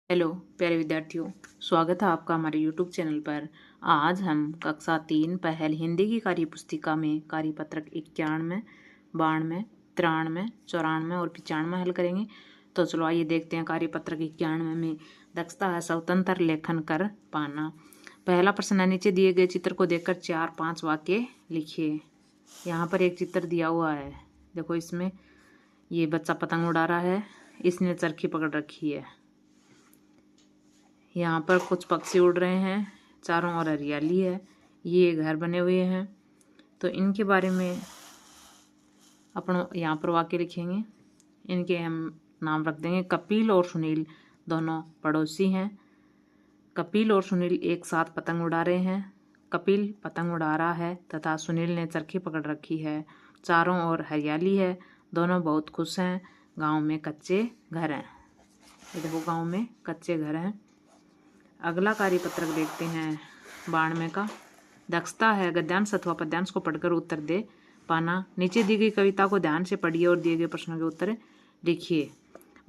Hello प्यारे विद्यार्थियों, स्वागत है आपका हमारे YouTube चैनल पर। आज हम कक्षा 3 पहल हिंदी की कार्य पुस्तिका में कार्यपत्रक 91, 92, 93, 94 और 95 हल करेंगे। तो चलो आइए देखते हैं। कार्यपत्रक 91 में दक्षता है स्वतंत्र लेखन कर पाना। पहला प्रश्न है, नीचे दिए गए चित्र को देखकर 4-5 वाक्य लिखिए। यहाँ पर एक चित्र दिया हुआ है। देखो, इसमें ये बच्चा पतंग उड़ा रहा है, इसने चरखी पकड़ रखी है। यहाँ पर कुछ पक्षी उड़ रहे हैं, चारों ओर हरियाली है, ये घर बने हुए हैं। तो इनके बारे में अपन यहाँ पर वाक्य लिखेंगे। इनके हम नाम रख देंगे। कपिल और सुनील दोनों पड़ोसी हैं। कपिल और सुनील एक साथ पतंग उड़ा रहे हैं। कपिल पतंग उड़ा रहा है तथा सुनील ने चरखी पकड़ रखी है। चारों ओर हरियाली है, दोनों बहुत खुश हैं। गांव में कच्चे घर हैं। ये देखो, गांव में कच्चे घर हैं। अगला कार्यपत्रक देखते हैं 92 का। दक्षता है गद्यांश अथवा पद्यांश को पढ़कर उत्तर दे पाना। नीचे दी गई कविता को ध्यान से पढ़िए और दिए गए प्रश्नों के उत्तर लिखिए।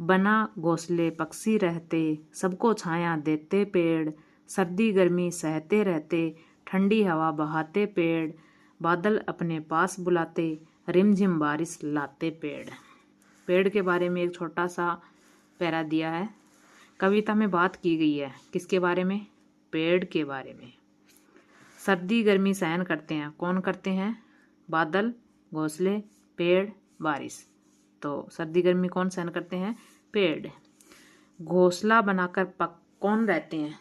बना घोंसले पक्षी रहते, सबको छाया देते पेड़, सर्दी गर्मी सहते रहते, ठंडी हवा बहाते पेड़, बादल अपने पास बुलाते, रिमझिम बारिश लाते पेड़। पेड़ के बारे में एक छोटा सा पैरा दिया है। कविता में बात की गई है किसके बारे में? पेड़ के बारे में। सर्दी गर्मी सहन करते हैं, कौन करते हैं? बादल, घोंसले, पेड़, बारिश। तो सर्दी गर्मी कौन सहन करते हैं? पेड़। घोंसला बनाकर कौन रहते हैं?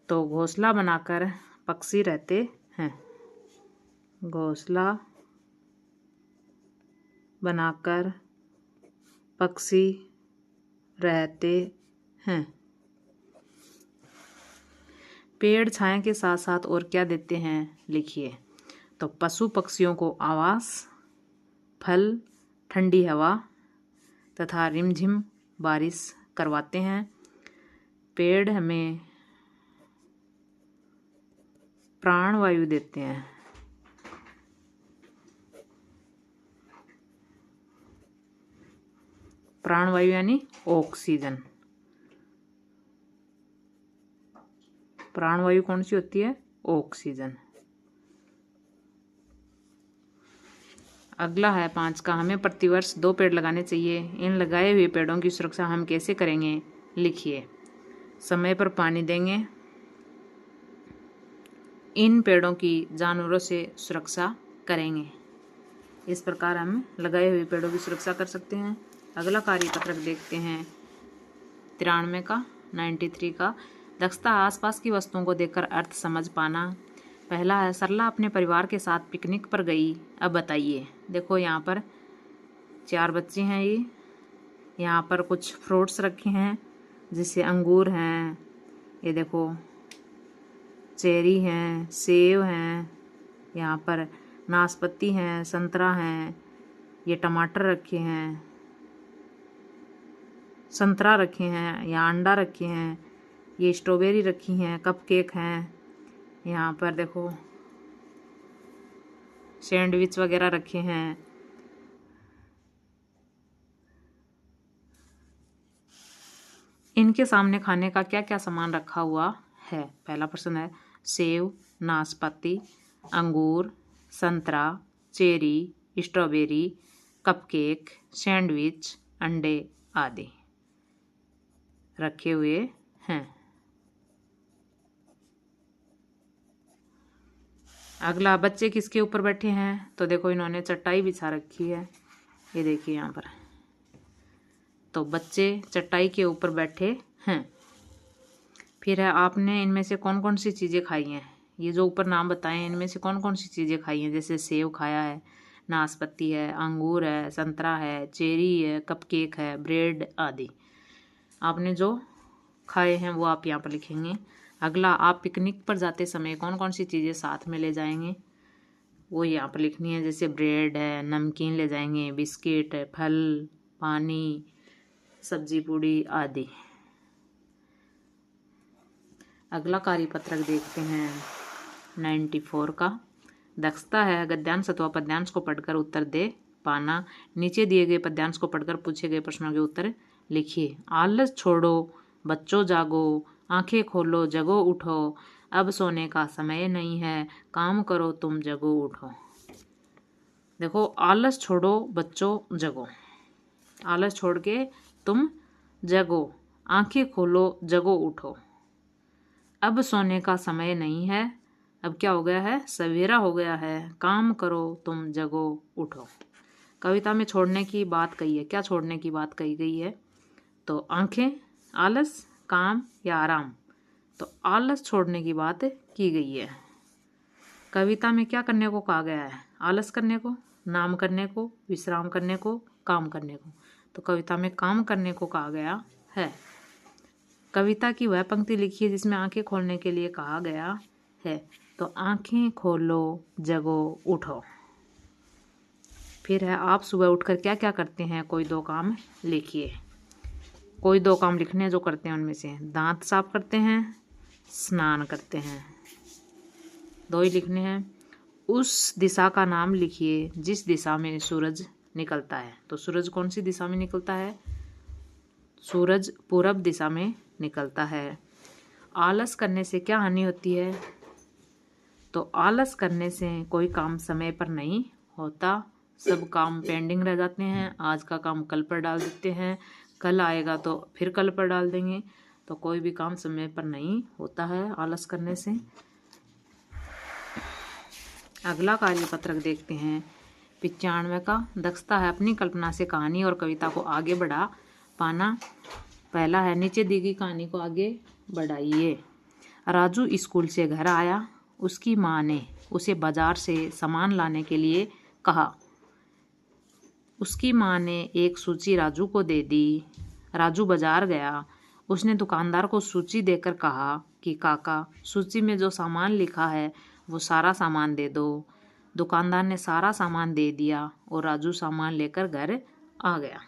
तो घोंसला बनाकर पक्षी रहते हैं। घोंसला बनाकर पक्षी रहते हैं। पेड़ छाया के साथ साथ और क्या देते हैं? लिखिए। तो पशु पक्षियों को आवास, फल, ठंडी हवा तथा रिमझिम बारिश करवाते हैं। पेड़ हमें प्राणवायु देते हैं। प्राणवायु यानी ऑक्सीजन। प्राणवायु कौन सी होती है? ऑक्सीजन। अगला है 5 का। हमें प्रतिवर्ष 2 पेड़ लगाने चाहिए। इन लगाए हुए पेड़ों की सुरक्षा हम कैसे करेंगे? लिखिए। समय पर पानी देंगे। इन पेड़ों की जानवरों से सुरक्षा करेंगे। इस प्रकार हम लगाए हुए पेड़ों की सुरक्षा कर सकते हैं। अगला कार्यपत्रक देखते हैं 93 का, 93 का। दक्षता आसपास की वस्तुओं को देखकर अर्थ समझ पाना। पहला है, सरला अपने परिवार के साथ पिकनिक पर गई। अब बताइए। देखो, यहाँ पर 4 बच्चे हैं। यहाँ पर कुछ फ्रूट्स रखे हैं, जैसे अंगूर हैं, ये देखो चेरी हैं, सेब हैं, यहाँ पर नाशपाती हैं, संतरा हैं, ये टमाटर रखे हैं, संतरा रखे हैं, यहाँ अंडा रखे हैं, ये स्ट्रॉबेरी रखी हैं, कपकेक हैं, यहाँ पर देखो सैंडविच वगैरह रखे हैं। इनके सामने खाने का क्या क्या सामान रखा हुआ है? पहला प्रश्न है, सेब, नाशपाती, अंगूर, संतरा, चेरी, स्ट्रॉबेरी, कपकेक, सैंडविच, अंडे आदि रखे हुए हैं। अगला, बच्चे किसके ऊपर बैठे हैं? तो देखो, इन्होंने चटाई बिछा रखी है, ये देखिए यहाँ पर। तो बच्चे चटाई के ऊपर बैठे हैं। फिर है, आपने इनमें से कौन कौन सी चीज़ें खाई हैं? ये जो ऊपर नाम बताए हैं, इनमें से कौन कौन सी चीज़ें खाई हैं? जैसे सेब खाया है, नाशपाती है, अंगूर है, संतरा है, चेरी है, कपकेक है, ब्रेड आदि। आपने जो खाए हैं वो आप यहाँ पर लिखेंगे। अगला, आप पिकनिक पर जाते समय कौन कौन सी चीज़ें साथ में ले जाएंगे? वो यहाँ पर लिखनी है। जैसे ब्रेड है, नमकीन ले जाएंगे, बिस्किट है, फल, पानी, सब्जी पूड़ी आदि। अगला कार्यपत्रक देखते हैं 94 का। दक्षता है गद्यांश अथवा पद्यांश को पढ़कर उत्तर दे पाना। नीचे दिए गए पद्यांश को पढ़कर पूछे गए प्रश्नों के उत्तर लिखिए। आलस छोड़ो, बच्चों जागो, आंखें खोलो जगो उठो, अब सोने का समय नहीं है, काम करो तुम जगो उठो। देखो, आलस छोड़ो बच्चों जगो, आलस छोड़ के तुम जगो, आंखें खोलो जगो उठो, अब सोने का समय नहीं है। अब क्या हो गया है? सवेरा हो गया है, काम करो तुम जगो उठो। कविता में छोड़ने की बात कही है। क्या छोड़ने की बात कही गई है? तो आंखें, आलस, काम या आराम। तो आलस छोड़ने की बात की गई है। कविता में क्या करने को कहा गया है? आलस करने को, नाम करने को, विश्राम करने को, काम करने को। तो कविता में काम करने को कहा गया है। कविता की वह पंक्ति लिखिए जिसमें आंखें खोलने के लिए कहा गया है। तो आंखें खोलो जगो उठो। फिर है, आप सुबह उठकर क्या क्या करते हैं? कोई दो काम लिखिए। कोई दो काम लिखने जो करते हैं उनमें से दांत साफ करते हैं, स्नान करते हैं। दो ही लिखने हैं। उस दिशा का नाम लिखिए जिस दिशा में सूरज निकलता है। तो सूरज कौन सी दिशा में निकलता है? सूरज पूरब दिशा में निकलता है। आलस करने से क्या हानि होती है? तो आलस करने से कोई काम समय पर नहीं होता, सब काम पेंडिंग रह जाते हैं। आज का काम कल पर डाल देते हैं, कल आएगा तो फिर कल पर डाल देंगे। तो कोई भी काम समय पर नहीं होता है आलस करने से। अगला कार्यपत्रक देखते हैं 95 का। दक्षता है अपनी कल्पना से कहानी और कविता को आगे बढ़ा पाना। पहला है, नीचे दी गई कहानी को आगे बढ़ाइए। राजू स्कूल से घर आया, उसकी माँ ने उसे बाजार से सामान लाने के लिए कहा। उसकी माँ ने एक सूची राजू को दे दी। राजू बाजार गया, उसने दुकानदार को सूची देकर कहा कि काका, सूची में जो सामान लिखा है वो सारा सामान दे दो। दुकानदार ने सारा सामान दे दिया और राजू सामान लेकर घर आ गया।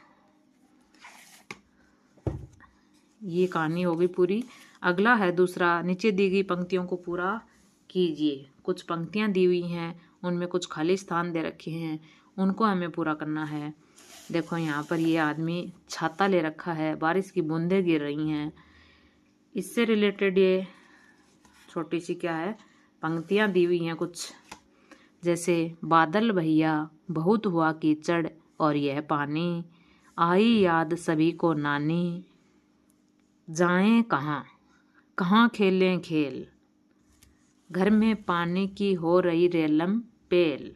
ये कहानी हो गई पूरी। अगला है दूसरा, नीचे दी गई पंक्तियों को पूरा कीजिए। कुछ पंक्तियां दी हुई हैं, उनमें कुछ खाली स्थान दे रखे हैं, उनको हमें पूरा करना है। देखो, यहाँ पर ये आदमी छाता ले रखा है, बारिश की बूंदें गिर रही हैं। इससे रिलेटेड ये छोटी सी क्या है, पंक्तियां दी हुई हैं कुछ, जैसे बादल भैया बहुत हुआ कीचड़ और यह पानी, आई याद सभी को नानी, जाएं कहाँ कहाँ खेलें खेल, घर में पानी की हो रही रेलम पेल,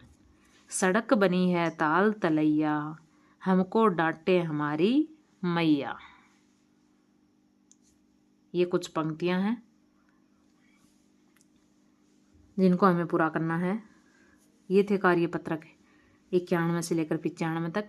सड़क बनी है ताल तलैया, हमको डांटे हमारी मैया। ये कुछ पंक्तियां हैं जिनको हमें पूरा करना है। ये थे कार्यपत्रक 91 से लेकर 95 तक।